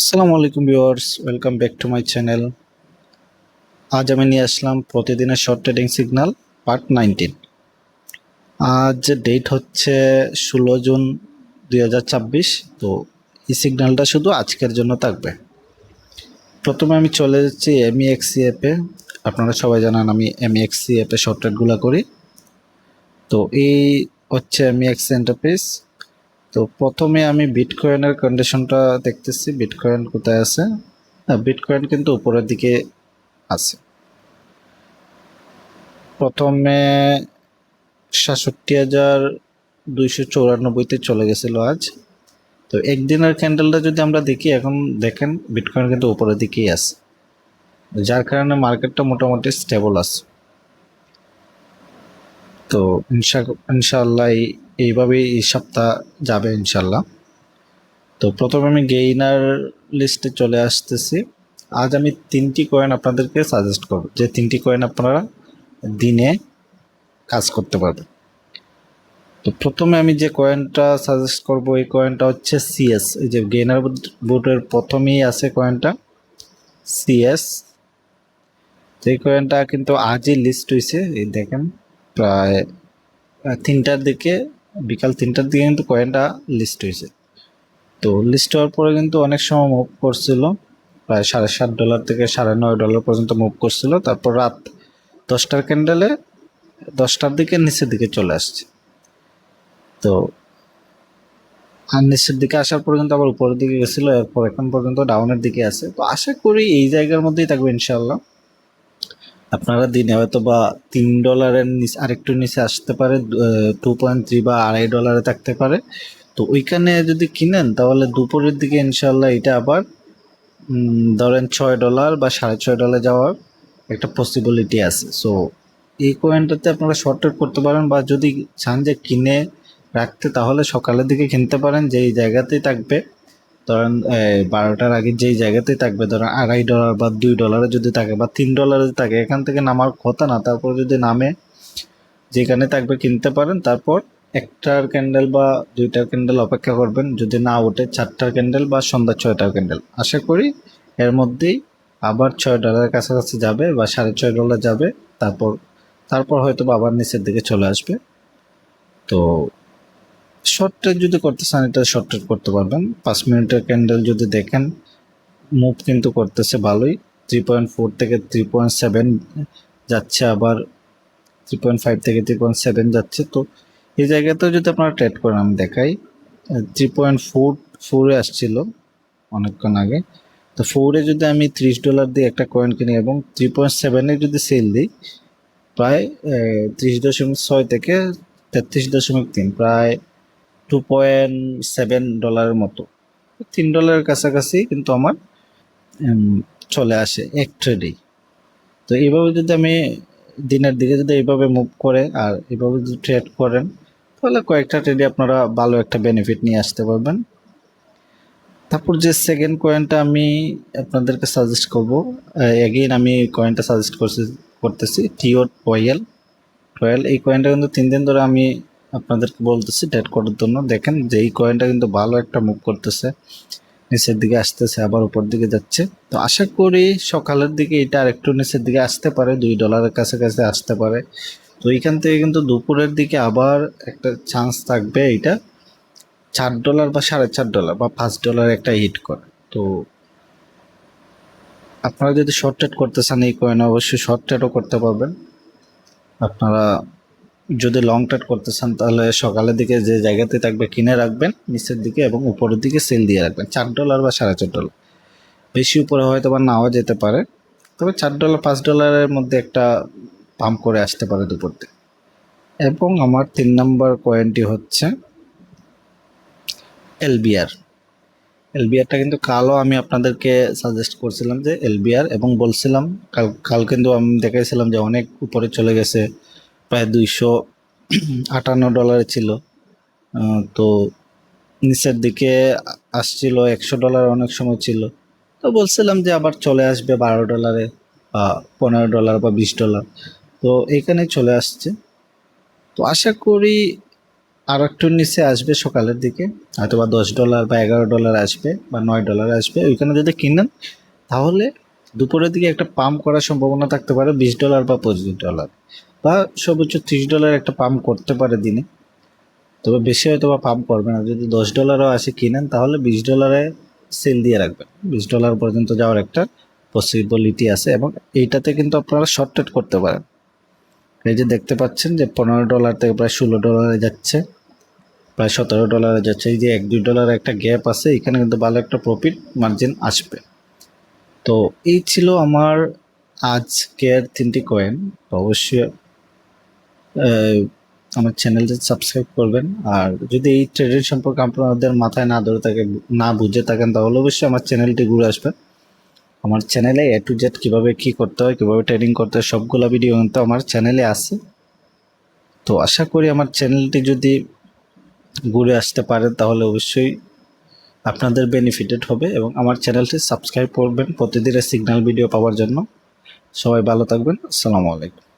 আসসালামু আলাইকুম viewers, welcome back to my channel. আজ আমি নিয়ে আসলাম প্রতিদিনের শর্ট ট্রেডিং সিগন্যাল পার্ট 19। আজ ডেট হচ্ছে 16 জুন 2026। তো এই সিগন্যালটা শুধু আজকের জন্য থাকবে। প্রথমে আমি চলে যাচ্ছি এমইএক্সি অ্যাপে। আপনারা সবাই জানেন আমি এমইএক্সি অ্যাপে শর্ট ট্রেডগুলো করি। তো এই হচ্ছে এমইএক্সি ইন্টারফেস। তো প্রথমে আমি বিটকয়েনের কন্ডিশনটা দেখতেছি, বিটকয়েন কোথায় আছে। বিটকয়েন কিন্তু উপরের দিকে আছে। প্রথমে 67,294-তে চলে গেছিল আজ। তো একদিনের ক্যান্ডেলটা যদি আমরা দেখি, এখন দেখেন বিটকয়েন কিন্তু উপরের দিকেই আছে, যার কারণে মার্কেটটা মোটামুটি স্টেবল আছে। তো ইনশাআল্লাহ এইভাবেই এই সপ্তাহ যাবে ইনশাল্লাহ। তো প্রথমে আমি গেইনার লিস্টে চলে আসতেছি। আজ আমি 3টি কয়েন আপনাদেরকে সাজেস্ট করব, যে 3টি কয়েন আপনারা দিনে কাজ করতে পারবেন। তো প্রথমে আমি যে কয়েনটা সাজেস্ট করব, এই কয়েনটা হচ্ছে সিএস। এই যে গেইনার বুটের প্রথমেই আছে কয়েনটা সিএস। এই কয়েনটা কিন্তু আজই লিস্ট হয়েছে। এই দেখেন প্রায় 3টার দিকে, বিকাল 3টার দিকে কিন্তু কয়েনটা লিস্ট হয়েছে। তো লিস্ট হওয়ার পরে কিন্তু অনেক সময় মুভ করছিল, প্রায় $7.5 থেকে $9.5 পর্যন্ত মুভ করছিল। তারপর রাত 10টার ক্যান্ডেলে 10টার দিকে নিচের দিকে চলে আসছে। তো আর নিচের দিকে আসার পর কিন্তু আবার উপরের দিকে গেছিল, এরপর এখন পর্যন্ত ডাউনের দিকে আছে। তো আশা করি এই জায়গার মধ্যেই থাকবে ইনশাল্লাহ। আপনারা দিনে হয়তো বা $3 নিচে, আরেকটু নিচে আসতে পারে, 2.3 বা $2.5 থাকতে পারে। তো ওইখানে যদি কিনেন তাহলে দুপুরের দিকে ইনশাল্লাহ এটা আবার ধরেন $6 বা $6.5 যাওয়ার একটা পসিবিলিটি আছে। সো এই কয়েনটাতে আপনারা শর্ট ট্রেড করতে পারেন, বা যদি চান যে কিনে রাখতে তাহলে সকালের দিকে কিনতে পারেন, যেই জায়গাতেই থাকবে। ধরেন 12টার আগে যেই জায়গাতেই থাকবে, ধরেন $2.5 বা $2 যদি থাকে বা $3 যদি থাকে, এখান থেকে নামার কথা না। তারপর যদি নামে যেখানে থাকবে কিনতে পারেন। তারপর একটার ক্যান্ডেল বা দুইটার ক্যান্ডেল অপেক্ষা করবেন, যদি না ওঠে 4টার ক্যান্ডেল বা সন্ধ্যা 6টার ক্যান্ডেল। আশা করি এর মধ্যেই আবার $6 কাছাকাছি যাবে বা $6.5 যাবে। তারপর তারপর হয়তো আবার নিচের দিকে চলে আসবে। তো শর্ট ট্রেড যদি করতে চান, এটা শর্ট ট্রেড করতে পারবেন। 5 মিনিটের ক্যান্ডেল যদি দেখেন, মুভ কিন্তু করতেছে ভালোই। 3.4 থেকে 3.7 যাচ্ছে, আবার 3.5 থেকে 3.7 যাচ্ছে। তো এই জায়গাতেও যদি আপনারা ট্রেড করেন, আমি দেখাই 3.4 আসছিল অনেকক্ষণ আগে। তো 4-এ যদি আমি $30 দিয়ে একটা কয়েন কিনি এবং 3.7-এ যদি সেল দিই, প্রায় 30.6 থেকে 33.3, প্রায় $2.7 মতো, $3 কাছাকাছি কিন্তু আমার চলে আসে এক ট্রেডেই। তো এইভাবে যদি আমি দিনের দিকে যদি এইভাবে মুভ করে আর এইভাবে যদি ট্রেড করেন, তাহলে কয়েকটা ট্রেডে আপনারা ভালো একটা বেনিফিট নিয়ে আসতে পারবেন। তারপর যে সেকেন্ড কয়েনটা আমি আপনাদেরকে সাজেস্ট করব, এগেইন আমি কয়েনটা সাজেস্ট করতেছি TOYL। এই কয়েনটা কিন্তু 3 দিন ধরে আমি আপনাদেরকে বলতেছি ট্রেড করার জন্য। দেখেন যে এই কয়েনটা কিন্তু ভালো একটা মুভ করতেছে, নিচের দিকে আসতেছে, আবার উপর দিকে যাচ্ছে। তো আশা করি সকালের দিকে এটা আরেকটু নিচের দিকে আসতে পারে, $2 কাছাকাছি আসতে পারে। তো এইখান থেকে কিন্তু দুপুরের দিকে আবার একটা চান্স থাকবে, এটা $4 বা $4.5 বা $5 একটা হিট করে। তো আপনারা যদি শর্ট ট্রেড করতে চান এই কয়েনে, অবশ্যই শর্ট ট্রেডও করতে পারবেন। আপনারা যদি লং ট্রেড করতে চান তাহলে সকালের দিকে যে জায়গাতে থাকবে কিনে রাখবেন নিচের দিকে, এবং উপরের দিকে সেল দিয়ে রাখবেন $4 বা $4.5। বেশি উপরে হয়তো বা নাও যেতে পারে, তবে $4 $5 মধ্যে একটা পাম্প করে আসতে পারে দুপুর থেকে। এবং আমার 3 নম্বর কয়েনটি হচ্ছে এলবিআর। এলবিআরটা কিন্তু কালও আমি আপনাদেরকে সাজেস্ট করছিলাম যে এলবিআর, এবং বলছিলাম কাল কিন্তু আমি দেখাইছিলাম যে অনেক উপরে চলে গেছে, প্রায় $258 ছিল। তো নিচের দিকে আসছিল $100 অনেক সময় ছিল। তো বলছিলাম যে আবার চলে আসবে $12 বা $15 বা $20। তো এখানে চলে আসছে। তো আশা করি আর একটু নিচে আসবে সকালের দিকে, হয়তো বা $10 বা $11 আসবে বা $9 আসবে। ওইখানে যদি কিনেন তাহলে দুপুরের দিকে একটা পাম্প করার সম্ভাবনা থাকতে পারে $20 বা $25, বা সর্বোচ্চ $30 একটা পাম্প করতে পারে দিনে। তবে বেশি হয়তো বা পাম্প করবে না। যদি $10 আসে কিনেন তাহলে $20 সেল দিয়ে রাখবেন। $20 পর্যন্ত যাওয়ার একটা পসিবিলিটি আছে, এবং এইটাতে কিন্তু আপনারা শর্ট ট্রেড করতে পারেন। এই যে দেখতে পাচ্ছেন যে $15 থেকে প্রায় $16 যাচ্ছে, প্রায় $17 যাচ্ছে। এই যে $1-2 একটা গ্যাপ আছে, এখানে কিন্তু ভালো একটা প্রফিট মার্জিন আসবে। তো এই ছিল আমার আজকের 3টি কয়েন। অবশ্যই আমার চ্যানেলটি সাবস্ক্রাইব করবেন। আর যদি এই ট্রেডিং সম্পর্কে আপনাদের মাথায় না ধরে থাকে, না বুঝে থাকেন, তাহলে অবশ্যই আমার চ্যানেলটি ঘুরে আসবেন। আমার চ্যানেলে A to Z কীভাবে কী করতে হয়, কীভাবে ট্রেডিং করতে হয়, সবগুলো ভিডিও কিন্তু আমার চ্যানেলে আছে। তো আশা করি আমার চ্যানেলটি যদি ঘুরে আসতে পারেন তাহলে অবশ্যই আপনাদের বেনিফিটেড হবে, এবং আমার চ্যানেলটি সাবস্ক্রাইব করবেন প্রতিদিনের সিগন্যাল ভিডিও পাওয়ার জন্য। সবাই ভালো থাকবেন। আসসালামু আলাইকুম।